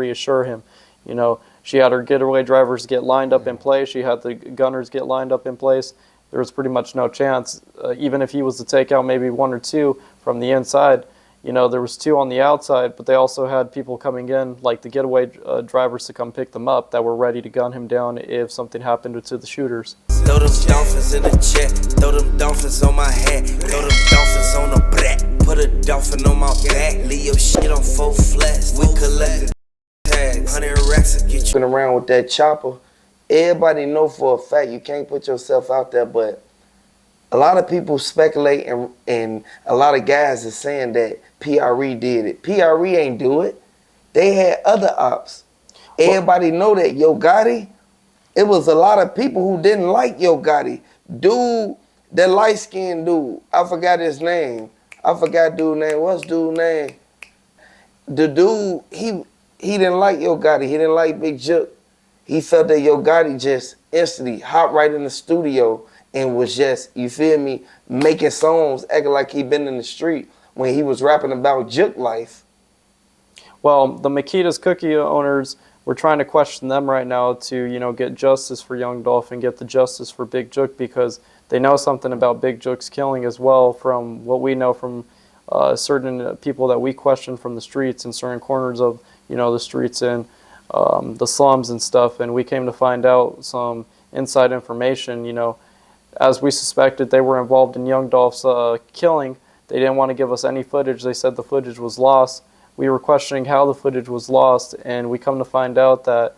reassure him. You know, she had her getaway drivers get lined up in place. She had the gunners get lined up in place. There was pretty much no chance, even if he was to take out maybe one or two from the inside. You know, there was two on the outside, but they also had people coming in, like the getaway drivers, to come pick them up that were ready to gun him down if something happened to the shooters. Throw them dolphins in the check, throw them dolphins on my hat, throw them dolphins on the back, put a dolphin on my back, leave your shit on full flats. We collected tags, 100 racks to get you around with that chopper. Everybody know for a fact you can't put yourself out there, but a lot of people speculate, and a lot of guys are saying that PRE did it. PRE ain't do it. They had other ops. Everybody know that Yo Gotti, it was a lot of people who didn't like Yo Gotti. Dude, that light-skinned dude, I forgot his name. I forgot dude's name. What's dude's name? The dude, he didn't like Yo Gotti. He didn't like Big Jook. He felt that Yo Gotti just instantly hopped right in the studio and was just, you feel me, making songs, acting like he been in the street when he was rapping about Jook life. Well, the Makedas cookie owners, we're trying to question them right now to, you know, get justice for young Dolph and get the justice for Big Jook, because they know something about Big Jook's killing as well, from what we know from certain people that we question from the streets in certain corners of, you know, the streets in the slums and stuff. And we came to find out some inside information. You know, as we suspected, they were involved in young Dolph's killing. They didn't want to give us any footage. They said the footage was lost. We were questioning how the footage was lost, and we come to find out that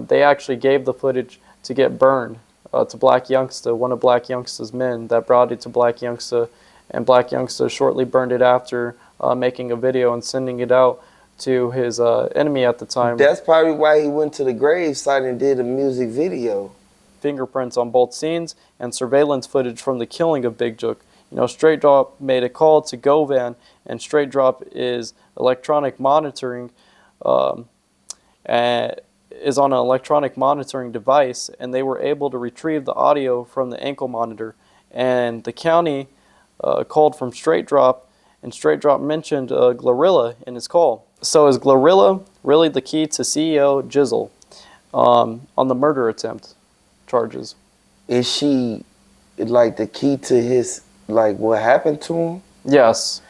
they actually gave the footage to get burned to Black Youngsta, one of Black Youngsta's men that brought it to Black Youngsta, and Black Youngsta shortly burned it after making a video and sending it out to his enemy at the time. That's probably why he went to the gravesite and did a music video. Fingerprints on both scenes and surveillance footage from the killing of Big Jook. You know, Straight Drop made a call to Govan, and Straight Drop is electronic monitoring, and is on an electronic monitoring device, and they were able to retrieve the audio from the ankle monitor. And the county called from Straight Drop, and Straight Drop mentioned Glorilla in his call. So is Glorilla really the key to CEO Jizzle on the murder attempt charges? Is she like the key to his, like, what happened to him? Yes.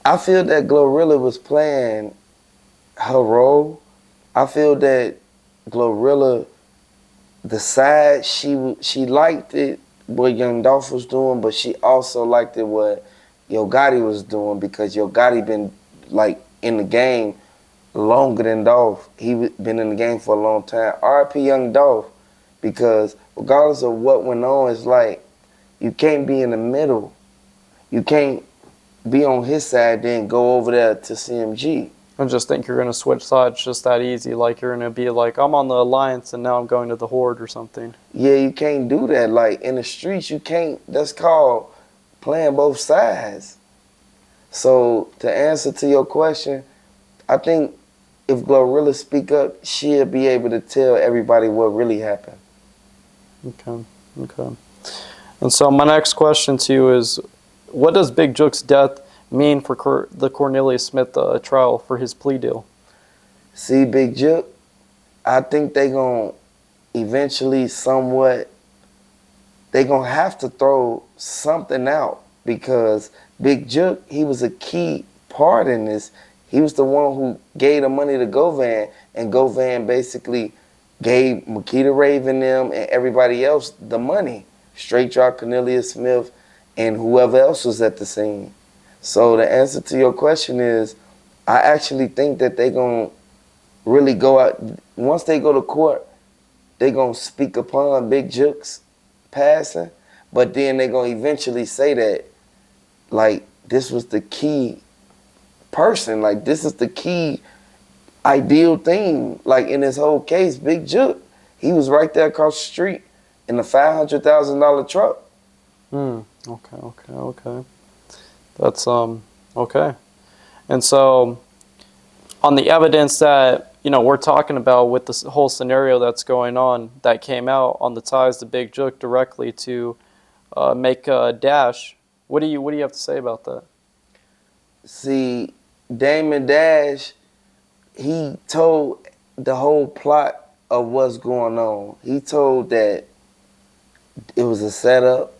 I feel that Glorilla was playing her role. I feel that Glorilla, the side, she liked it, what Young Dolph was doing, but she also liked it what Yo Gotti was doing, because Yo Gotti been, like, in the game longer than Dolph. He been in the game for a long time. R.I.P. Young Dolph, because regardless of what went on, it's like, you can't be in the middle. You can't be on his side, then go over there to CMG. I just think you're going to switch sides just that easy. Like, you're going to be like, I'm on the Alliance and now I'm going to the Horde or something. Yeah, you can't do that. Like, in the streets, you can't. That's called playing both sides. So, to answer to your question, I think if Glorilla speak up, she'll be able to tell everybody what really happened. Okay, okay. And so my next question to you is, what does Big Jook's death mean for the Cornelius Smith trial for his plea deal? See, Big Jook, I think they going to eventually somewhat, they going to have to throw something out, because Big Jook, he was a key part in this. He was the one who gave the money to Govan, and Govan basically gave Makeda Raven them and everybody else the money. Straight Drop, Cornelius Smith, and whoever else was at the scene. So the answer to your question is, I actually think that they're going to really go out. Once they go to court, they're going to speak upon Big Jook's passing, but then they're going to eventually say that, like, this was the key person. Like, this is the key ideal thing. Like, in this whole case, Big Jook, he was right there across the street in a $500,000 truck. Okay. That's, okay. And so, on the evidence that, you know, we're talking about with this whole scenario that's going on, that came out on the ties to Big Jook directly to make Dash, what do you have to say about that? See, Damon Dash he told the whole plot of what's going on. He told that it was a setup.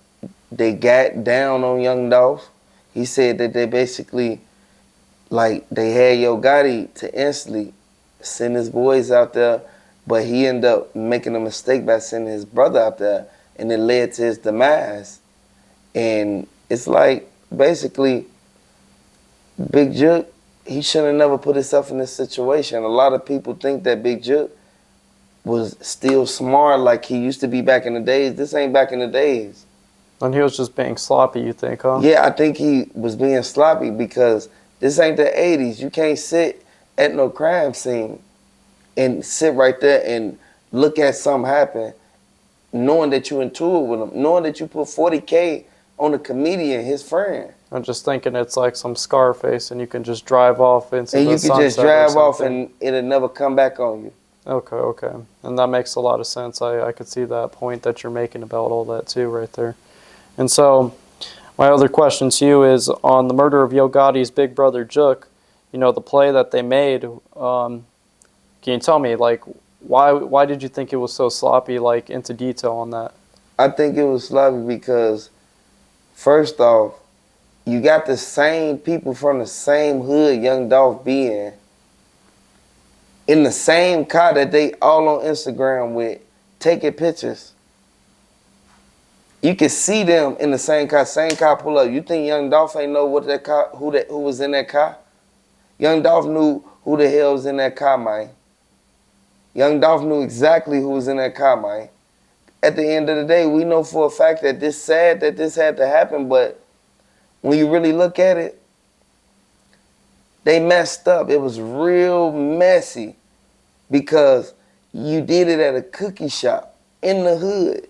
They got down on Young Dolph. He said that they basically, like, they had Yo Gotti to instantly send his boys out there, but he ended up making a mistake by sending his brother out there, and it led to his demise. And it's like, basically, Big Jook, he should have never put himself in this situation. A lot of people think that Big Jook was still smart like he used to be back in the days. This ain't back in the days. And he was just being sloppy, you think, huh? Yeah, I think he was being sloppy because this ain't the 80s. You can't sit at no crime scene and sit right there and look at something happen knowing that you in tour with him, knowing that you put 40K on a comedian, his friend. I'm just thinking it's like some Scarface and you can just drive off into And the you can sunset just drive or off something. and it'll never come back on you. Okay. And that makes a lot of sense. I could see that point that you're making about all that too right there. And so my other question to you is on the murder of Yo Gotti's big brother Jook, you know, the play that they made, can you tell me, like, why did you think it was so sloppy, like, into detail on that? I think it was sloppy because, first off, you got the same people from the same hood Young Dolph be in the same car that they all on Instagram with, taking pictures. You can see them in the same car pull up. You think Young Dolph ain't know what that car, who was in that car? Young Dolph knew who the hell was in that car, man. Young Dolph knew exactly who was in that car, man. At the end of the day, we know for a fact that this sad that this had to happen, but when you really look at it, they messed up. It was real messy because you did it at a cookie shop in the hood.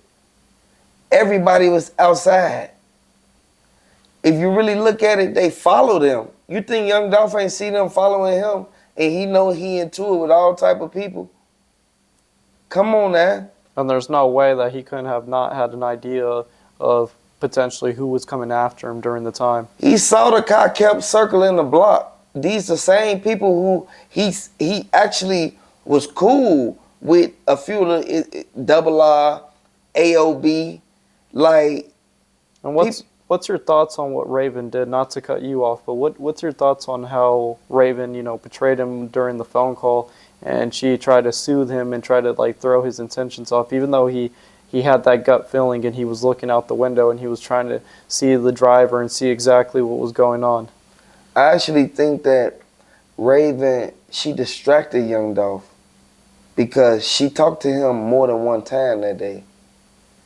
Everybody was outside. If you really look at it, they follow them. You think Young Dolph ain't see them following him and he know he into it with all type of people? Come on now. And there's no way that he couldn't have not had an idea of potentially who was coming after him during the time. He saw the car kept circling the block. These the same people who he actually was cool with a few of the Double R, AOB, like. And what's your thoughts on what Raven did? Not to cut you off, but what's your thoughts on how Raven, you know, betrayed him during the phone call, and she tried to soothe him and try to like throw his intentions off, even though he had that gut feeling and he was looking out the window and he was trying to see the driver and see exactly what was going on. I actually think that Raven, she distracted Young Dolph because she talked to him more than one time that day.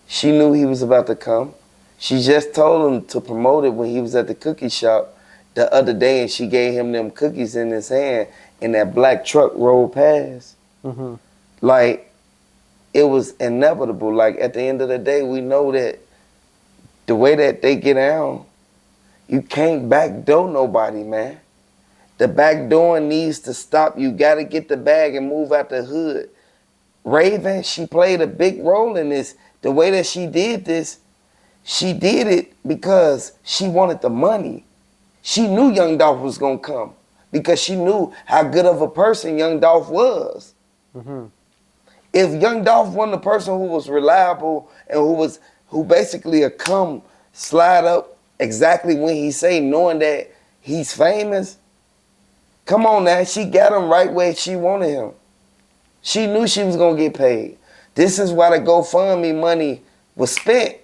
She knew he was about to come. She just told him to promote it when he was at the cookie shop the other day, and she gave him them cookies in his hand, and that black truck rolled past. Mm-hmm. Like, it was inevitable. Like, at the end of the day, we know that the way that they get down, you can't backdoor nobody, man. The backdoor needs to stop. You got to get the bag and move out the hood. Raven, she played a big role in this. The way that she did this, she did it because she wanted the money. She knew Young Dolph was going to come because she knew how good of a person Young Dolph was. Mm-hmm. If Young Dolph wasn't the person who was reliable and who basically a come slide up exactly when he say, knowing that he's famous, come on now, she got him right where she wanted him. She knew she was going to get paid. This is why the GoFundMe money was spent.